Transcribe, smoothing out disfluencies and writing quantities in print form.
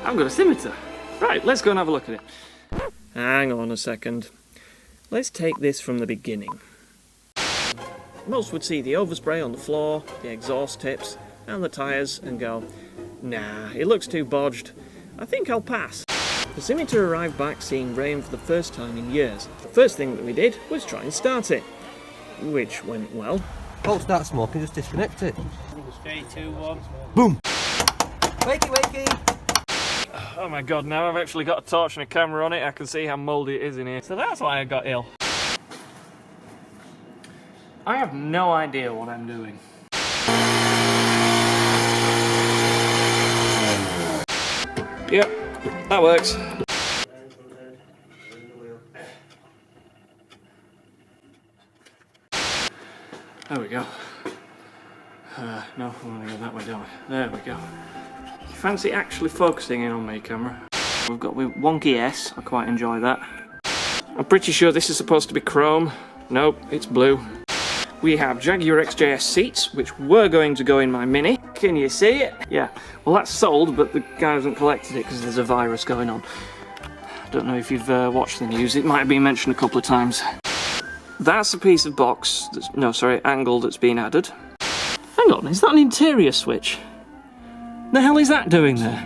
I've got a Scimitar. Right, let's go and have a look at it. Hang on a second. Let's take this from the beginning. Most would see the overspray on the floor, the exhaust tips, and the tyres and go, nah, it looks too bodged. I think I'll pass. The Scimitar arrived back seeing rain for the first time in years. The first thing that we did was try and start it, which went well. Don't start smoking, just disconnect it. 3, 2, 1. Boom! Wakey, wakey! Oh my god, now I've actually got a torch and a camera on it, I can see how mouldy it is in here. So that's why I got ill. I have no idea what I'm doing. Yep, that works. There we go. No, I'm gonna go that way, don't I? There we go. Fancy actually focusing in on me, camera. We've got with wonky S, I quite enjoy that. I'm pretty sure this is supposed to be chrome. Nope, it's blue. We have Jaguar XJS seats, which were going to go in my Mini. Can you see it? Yeah, well that's sold, but the guy hasn't collected it because there's a virus going on. I don't know if you've watched the news, it might have been mentioned a couple of times. That's a piece of box, angle that's been added. Hang on, is that an interior switch? The hell is that doing there?